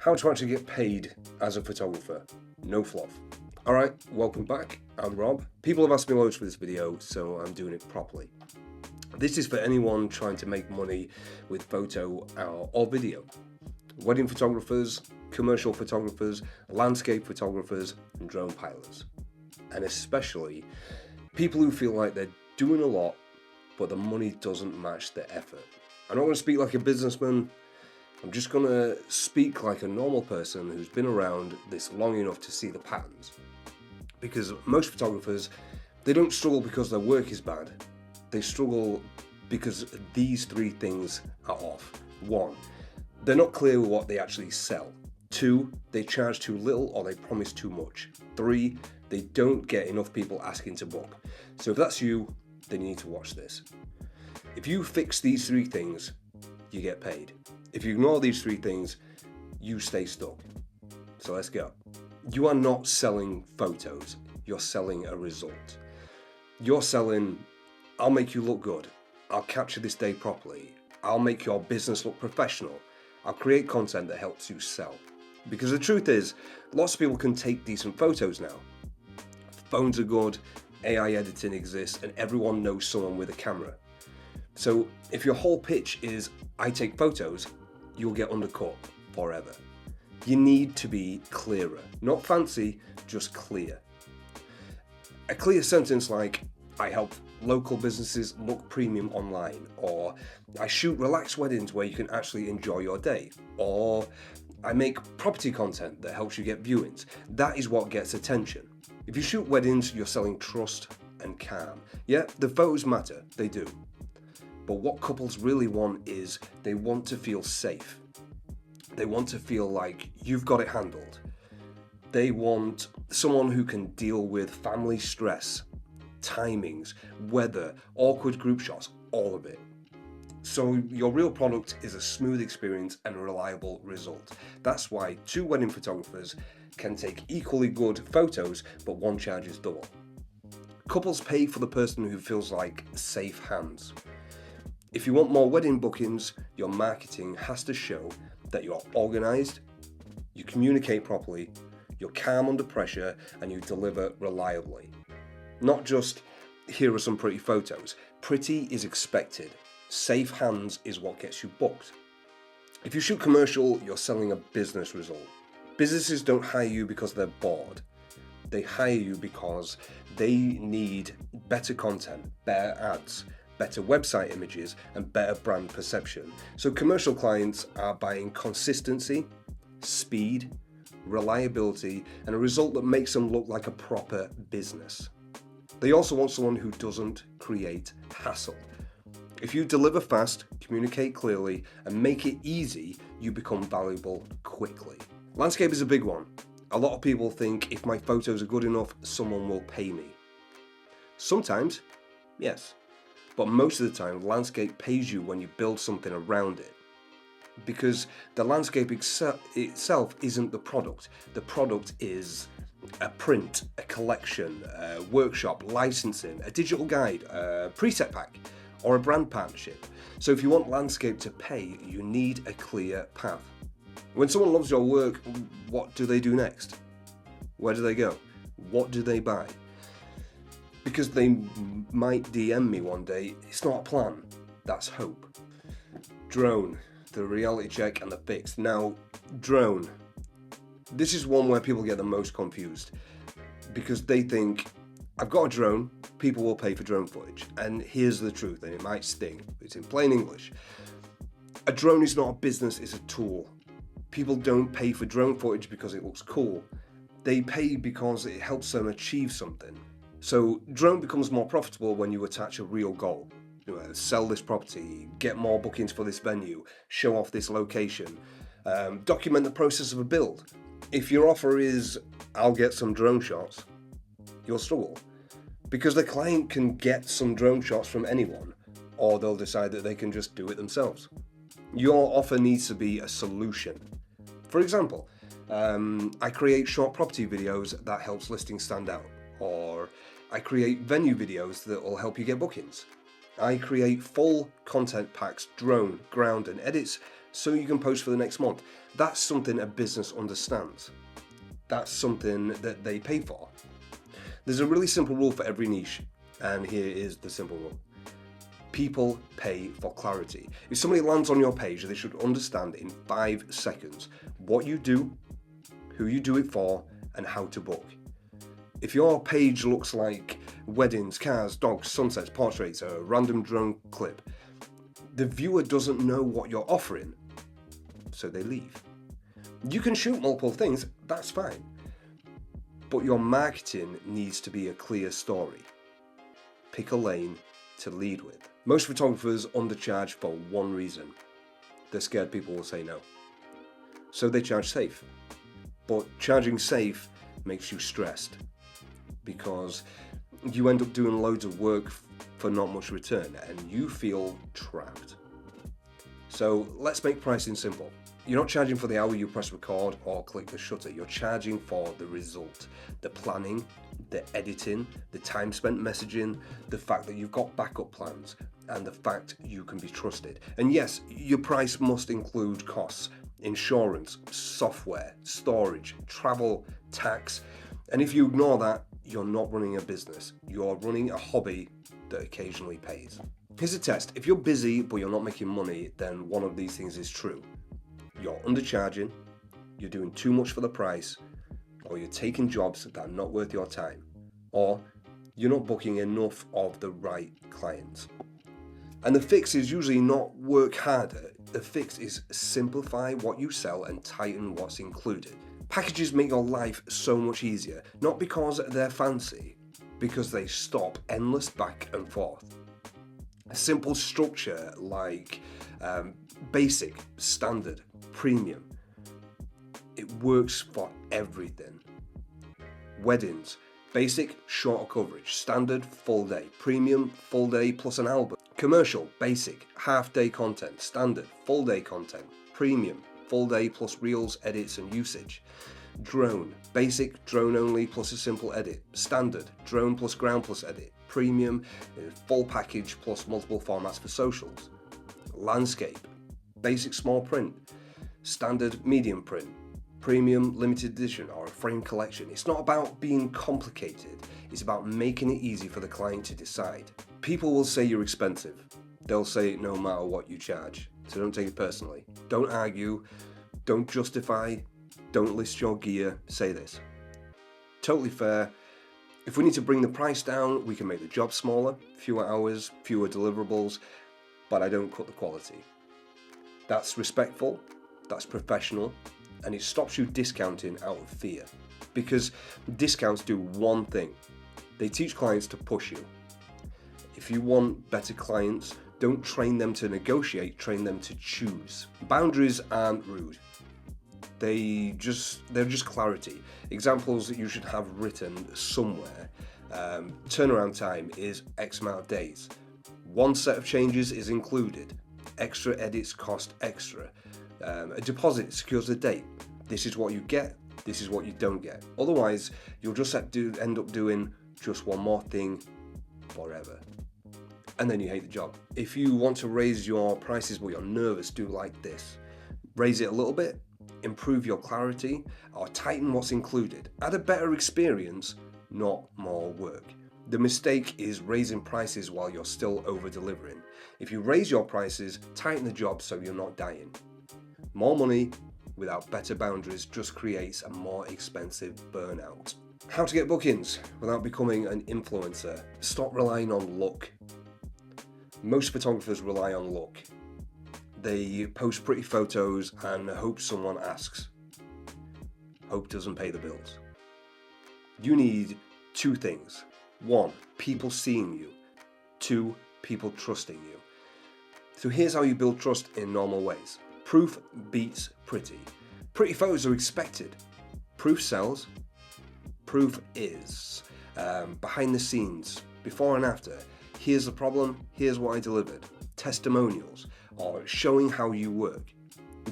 How to actually get paid as a photographer. No fluff. Alright, welcome back. I'm Rob. People have asked me loads for this video, so I'm doing it properly. This is for anyone trying to make money with photo or video. Wedding photographers, commercial photographers, landscape photographers, and drone pilots. And especially people who feel like they're doing a lot, but the money doesn't match the effort. I'm not going to speak like a businessman. I'm just going to speak like a normal person who's been around this long enough to see the patterns. Because most photographers, they don't struggle because their work is bad. They struggle because these three things are off. 1, they're not clear with what they actually sell. 2, they charge too little or they promise too much. 3, they don't get enough people asking to book. So if that's you, then you need to watch this. If you fix these three things, you get paid. If you ignore these three things, you stay stuck. So let's go. You are not selling photos, you're selling a result. You're selling, I'll make you look good, I'll capture this day properly, I'll make your business look professional, I'll create content that helps you sell. Because the truth is, lots of people can take decent photos now. Phones are good, AI editing exists, and everyone knows someone with a camera. So if your whole pitch is, I take photos, you'll get undercut forever. You need to be clearer. Not fancy, just clear. A clear sentence like, I help local businesses look premium online, or I shoot relaxed weddings where you can actually enjoy your day, or I make property content that helps you get viewings. That is what gets attention. If you shoot weddings, you're selling trust and calm. Yeah, the photos matter, they do. But what couples really want is they want to feel safe. They want to feel like you've got it handled. They want someone who can deal with family stress, timings, weather, awkward group shots, all of it. So your real product is a smooth experience and a reliable result. That's why 2 wedding photographers can take equally good photos, but one charges double. Couples pay for the person who feels like safe hands. If you want more wedding bookings, your marketing has to show that you're organized, you communicate properly, you're calm under pressure, and you deliver reliably. Not just, here are some pretty photos. Pretty is expected. Safe hands is what gets you booked. If you shoot commercial, you're selling a business result. Businesses don't hire you because they're bored. They hire you because they need better content, better ads, better website images, and better brand perception. So commercial clients are buying consistency, speed, reliability, and a result that makes them look like a proper business. They also want someone who doesn't create hassle. If you deliver fast, communicate clearly, and make it easy, you become valuable quickly. Landscape is a big one. A lot of people think if my photos are good enough, someone will pay me. Sometimes, yes. But most of the time, landscape pays you when you build something around it. Because the landscape itself isn't the product. The product is a print, a collection, a workshop, licensing, a digital guide, a preset pack, or a brand partnership. So if you want landscape to pay, you need a clear path. When someone loves your work, what do they do next? Where do they go? What do they buy? Because they might DM me one day, it's not a plan, that's hope. Drone, the reality check and the fix. Now, drone. This is one where people get the most confused because they think, I've got a drone, people will pay for drone footage. And here's the truth, and it might sting, it's in plain English. A drone is not a business, it's a tool. People don't pay for drone footage because it looks cool. They pay because it helps them achieve something. So drone becomes more profitable when you attach a real goal. Sell this property, get more bookings for this venue, show off this location, document the process of a build. If your offer is, I'll get some drone shots, you'll struggle. Because the client can get some drone shots from anyone, or they'll decide that they can just do it themselves. Your offer needs to be a solution. For example, I create short property videos that helps listings stand out, or I create venue videos that will help you get bookings. I create full content packs, drone, ground, and edits so you can post for the next month. That's something a business understands. That's something that they pay for. There's a really simple rule for every niche, and here is the simple rule. People pay for clarity. If somebody lands on your page, they should understand in 5 seconds what you do, who you do it for, and how to book. If your page looks like weddings, cars, dogs, sunsets, portraits, a random drone clip, the viewer doesn't know what you're offering, so they leave. You can shoot multiple things, that's fine. But your marketing needs to be a clear story. Pick a lane to lead with. Most photographers undercharge for one reason. They're scared people will say no. So they charge safe. But charging safe makes you stressed because you end up doing loads of work for not much return and you feel trapped. So let's make pricing simple. You're not charging for the hour you press record or click the shutter. You're charging for the result, the planning, the editing, the time spent messaging, the fact that you've got backup plans, and the fact you can be trusted. And yes, your price must include costs, insurance, software, storage, travel, tax. And if you ignore that, you're not running a business. You're running a hobby that occasionally pays. Here's a test. If you're busy but you're not making money, then one of these things is true. You're undercharging, you're doing too much for the price, or you're taking jobs that are not worth your time, or you're not booking enough of the right clients. And the fix is usually not work harder. The fix is simplify what you sell and tighten what's included. Packages make your life so much easier, not because they're fancy, because they stop endless back and forth. A simple structure like basic, standard, premium, it works for everything. Weddings, basic, shorter coverage, standard, full day, premium, full day plus an album. Commercial, basic, half day content, standard, full day content, premium, full day plus reels, edits and usage. Drone, basic, drone only plus a simple edit, standard, drone plus ground plus edit, premium, full package plus multiple formats for socials. Landscape, basic small print, standard medium print, premium limited edition or a frame collection. It's not about being complicated, it's about making it easy for the client to decide. People will say you're expensive. They'll say it no matter what you charge, so don't take it personally. Don't argue, don't justify, don't list your gear, say this. Totally fair. If we need to bring the price down, we can make the job smaller, fewer hours, fewer deliverables, but I don't cut the quality. That's respectful, that's professional, and it stops you discounting out of fear. Because discounts do one thing, they teach clients to push you. If you want better clients, don't train them to negotiate, train them to choose. Boundaries aren't rude. They're just clarity. Examples that you should have written somewhere. Turnaround time is X amount of days. One set of changes is included. Extra edits cost extra. A deposit secures the date. This is what you get, this is what you don't get. Otherwise, you'll just end up doing just one more thing forever. And then you hate the job. If you want to raise your prices but you're nervous, do like this. Raise it a little bit, improve your clarity, or tighten what's included. Add a better experience, not more work. The mistake is raising prices while you're still over-delivering. If you raise your prices, tighten the job so you're not dying. More money without better boundaries just creates a more expensive burnout. How to get bookings without becoming an influencer. Stop relying on luck. Most photographers rely on luck. They post pretty photos and hope someone asks. Hope doesn't pay the bills. You need 2 things. 1, people seeing you. 2, people trusting you. So here's how you build trust in normal ways. Proof beats pretty. Pretty photos are expected. Proof sells. Proof is behind the scenes, before and after. Here's the problem, here's what I delivered. Testimonials, or showing how you work.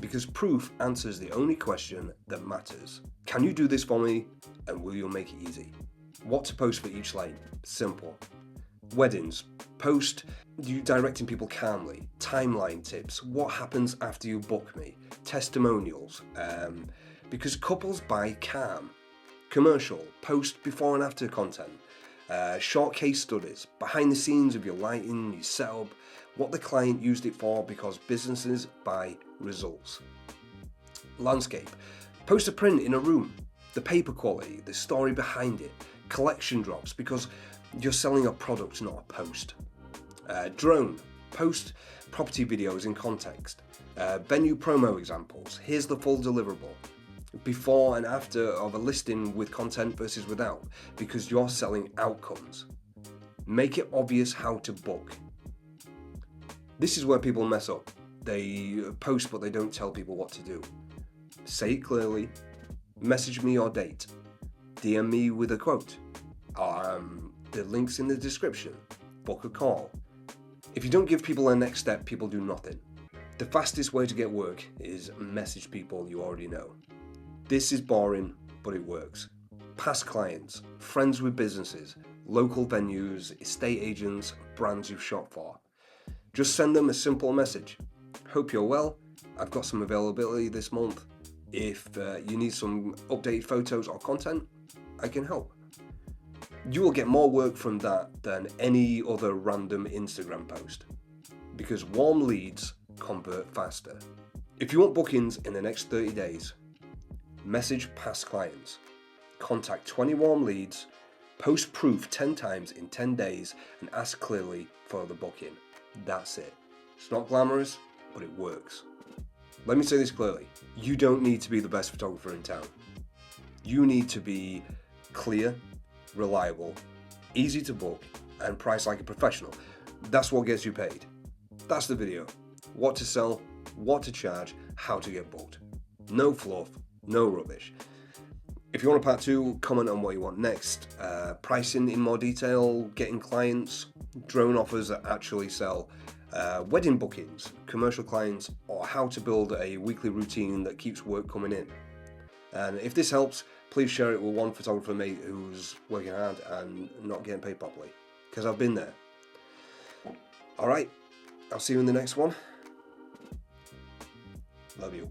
Because proof answers the only question that matters. Can you do this for me, and will you make it easy? What to post for each lane? Simple. Weddings, post you directing people calmly, timeline tips, what happens after you book me, testimonials, because couples buy calm. Commercial, post before and after content, short case studies, behind the scenes of your lighting, your setup, what the client used it for, because businesses buy results. Landscape, post a print in a room, the paper quality, the story behind it, collection drops because you're selling a product, not a post. Drone, post property videos in context, venue promo examples, here's the full deliverable, before and after of a listing with content versus without, because you're selling outcomes. Make it obvious how to book. This is where people mess up. They post but they don't tell people what to do. Say it clearly, message me your date, DM me with a quote, the link's in the description, book a call. If you don't give people a next step, people do nothing. The fastest way to get work is message people you already know. This is boring, but it works. Past clients, friends with businesses, local venues, estate agents, brands you've shopped for. Just send them a simple message. Hope you're well. I've got some availability this month. If you need some updated photos or content, I can help. You will get more work from that than any other random Instagram post, because warm leads convert faster. If you want bookings in the next 30 days, message past clients, contact 20 warm leads, post proof 10 times in 10 days, and ask clearly for the booking. That's it. It's not glamorous, but it works. Let me say this clearly. You don't need to be the best photographer in town. You need to be clear, reliable, easy to book, and priced like a professional. That's what gets you paid. That's the video. What to sell, what to charge, how to get booked. No fluff, no rubbish. If you want a part 2, comment on what you want next. Pricing in more detail, getting clients, drone offers that actually sell, wedding bookings, commercial clients, or how to build a weekly routine that keeps work coming in. And if this helps, please share it with one photographer mate who's working hard and not getting paid properly, because I've been there. Alright, I'll see you in the next one. Love you.